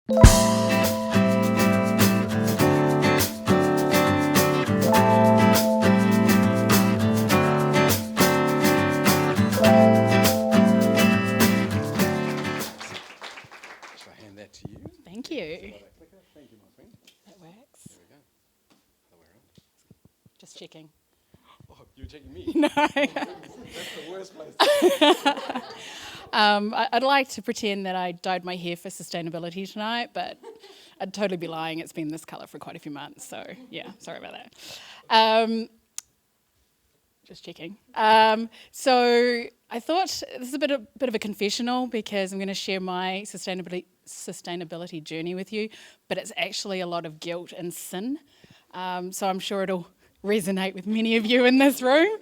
Shall I hand that to you? Thank you. Thank you, my friend. That works. There we go. Other way around. Just checking. Oh, you're checking me? No. That's the worst place. I'd like to pretend that I dyed my hair for sustainability tonight, but I'd totally be lying. It's been this colour for quite a few months, so yeah, sorry about that. Just checking. So I thought this is a bit of a confessional because I'm going to share my sustainability journey with you, but it's actually a lot of guilt and sin. So I'm sure it'll resonate with many of you in this room.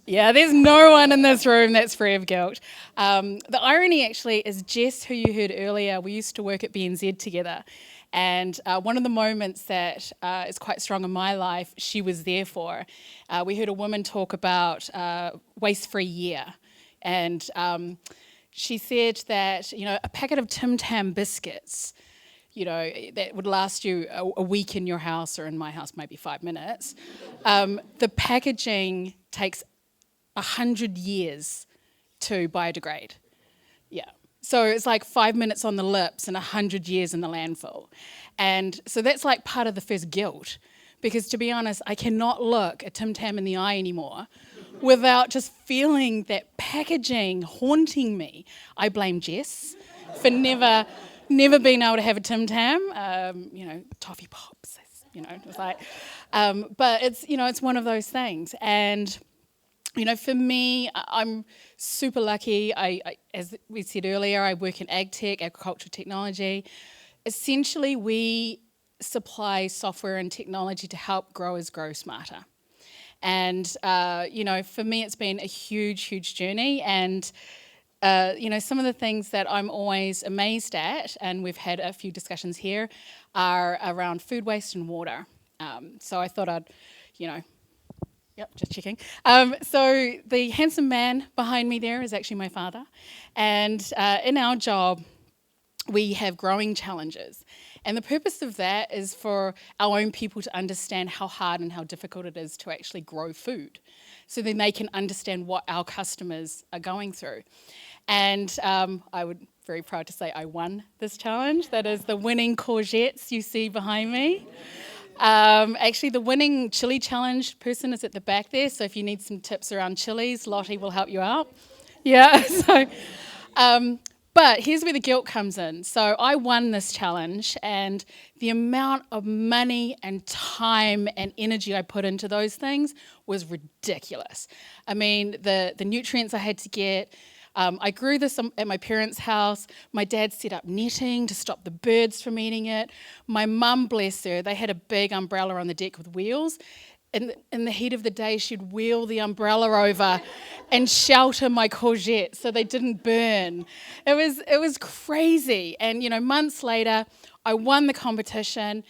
Yeah, there's no one in this room that's free of guilt. The irony actually is Jess, who you heard earlier, we used to work at BNZ together. And one of the moments that is quite strong in my life, she was there for. We heard a woman talk about waste-free year. And she said that, a packet of Tim Tam biscuits, that would last you a week in your house, or in my house, maybe 5 minutes. The packaging takes 100 years to biodegrade. Yeah. So it's like 5 minutes on the lips and 100 years in the landfill. And so that's like part of the first guilt. Because to be honest, I cannot look a Tim Tam in the eye anymore without just feeling that packaging haunting me. I blame Jess for never being able to have a Tim Tam. Toffee pops, it's like, but it's one of those things. And for me, I'm super lucky. I, as we said earlier, I work in ag tech, agricultural technology. Essentially, we supply software and technology to help growers grow smarter. And, for me, it's been a huge, huge journey. And, some of the things that I'm always amazed at, and we've had a few discussions here, are around food waste and water. So I thought I'd, Yep, just checking. So the handsome man behind me there is actually my father. And in our job, we have growing challenges. And the purpose of that is for our own people to understand how hard and how difficult it is to actually grow food. So then they can understand what our customers are going through. And I would very proud to say I won this challenge. That is the winning courgettes you see behind me. Actually, the winning chili challenge person is at the back there, so if you need some tips around chilies, Lottie will help you out. Yeah, but here's where the guilt comes in. So I won this challenge, and the amount of money and time and energy I put into those things was ridiculous. I mean, the nutrients I had to get. I grew this at my parents' house. My dad set up netting to stop the birds from eating it. My mum, bless her, they had a big umbrella on the deck with wheels. In the heat of the day, she'd wheel the umbrella over and shelter my courgettes so they didn't burn. It was crazy. And, months later, I won the competition,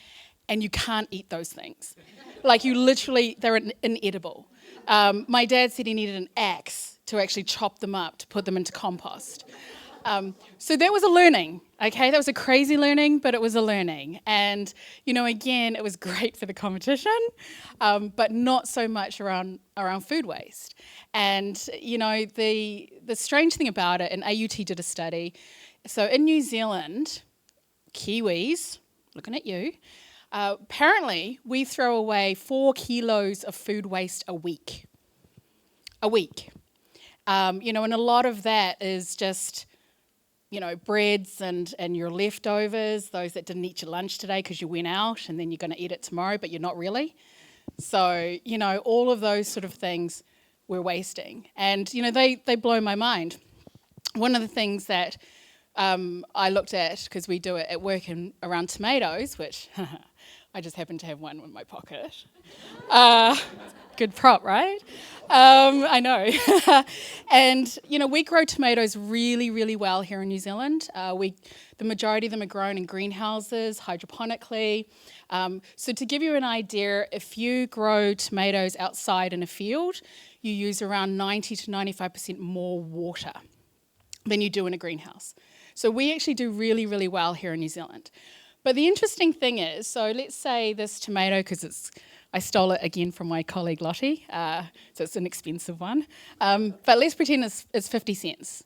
and you can't eat those things. Like, you literally, they're inedible. My dad said he needed an axe to actually chop them up, to put them into compost. So that was a learning, okay? That was a crazy learning, but it was a learning. And, again, it was great for the competition, but not so much around food waste. And, the strange thing about it, and AUT did a study, so in New Zealand, Kiwis, looking at you, apparently we throw away 4 kilos of food waste a week. A week. And a lot of that is just, breads and your leftovers, those that didn't eat your lunch today because you went out and then you're going to eat it tomorrow, but you're not really. So, all of those sort of things we're wasting. And, they blow my mind. One of the things that I looked at, because we do it at work around tomatoes, which I just happen to have one in my pocket. Good prop, right? I know. And, we grow tomatoes really, really well here in New Zealand. The majority of them are grown in greenhouses, hydroponically. So to give you an idea, if you grow tomatoes outside in a field, you use around 90 to 95% more water than you do in a greenhouse. So we actually do really, really well here in New Zealand. But the interesting thing is, so let's say this tomato, because I stole it again from my colleague Lottie, so it's an expensive one. But let's pretend it's 50 cents.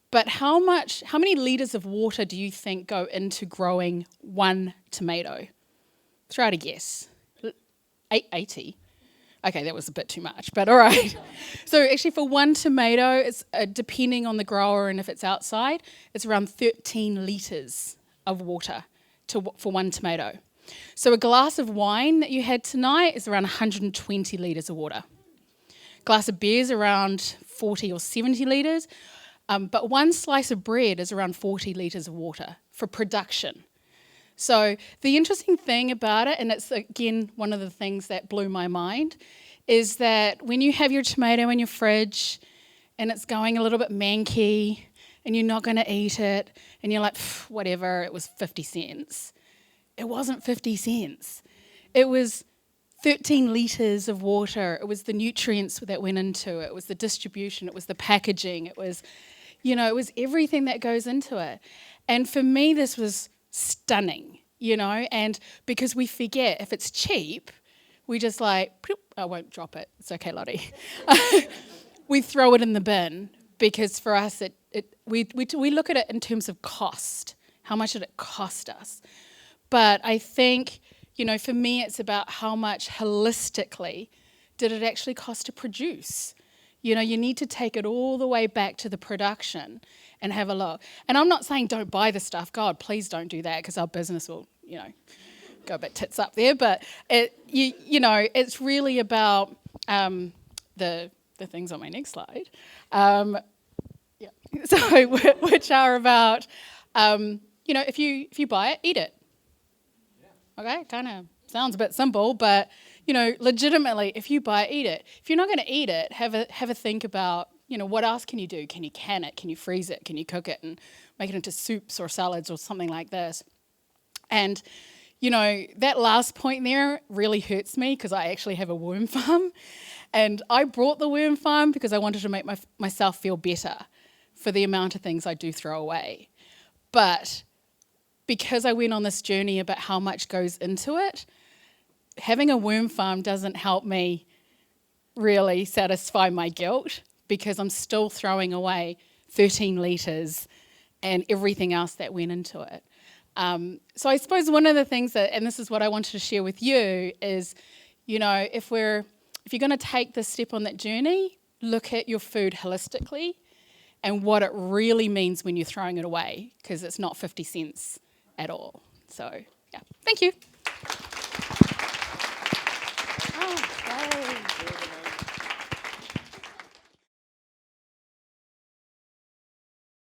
But how many litres of water do you think go into growing one tomato? Try to guess. 80. Okay, that was a bit too much, but all right. So actually for one tomato, it's depending on the grower and if it's outside, it's around 13 litres of water for one tomato. So a glass of wine that you had tonight is around 120 litres of water. A glass of beer is around 40 or 70 litres, but one slice of bread is around 40 litres of water for production. So the interesting thing about it, and it's again one of the things that blew my mind, is that when you have your tomato in your fridge and it's going a little bit manky and you're not going to eat it and you're like, whatever, it was 50 cents. It wasn't 50 cents. It was 13 litres of water. It was the nutrients that went into it. It was the distribution. It was the packaging. It was, it was everything that goes into it. And for me, this was stunning, and because we forget if it's cheap, we just I won't drop it. It's okay, Lottie. We throw it in the bin because for us, we look at it in terms of cost. How much did it cost us? But I think, for me, it's about how much holistically did it actually cost to produce. You need to take it all the way back to the production and have a look. And I'm not saying don't buy the stuff. God, please don't do that because our business will, go a bit tits up there. But, it's really about the things on my next slide. So, which are about, if you buy it, eat it. Okay, kind of sounds a bit simple, but, legitimately, if you buy it, eat it. If you're not going to eat it, have a think about, what else can you do? Can you can it? Can you freeze it? Can you cook it and make it into soups or salads or something like this? And, that last point there really hurts me because I actually have a worm farm. And I brought the worm farm because I wanted to make myself feel better for the amount of things I do throw away. But because I went on this journey about how much goes into it, having a worm farm doesn't help me really satisfy my guilt because I'm still throwing away 13 litres and everything else that went into it. So I suppose one of the things that, and this is what I wanted to share with you, is, if you're going to take this step on that journey, look at your food holistically and what it really means when you're throwing it away, because it's not 50 cents at all. So, yeah, thank you.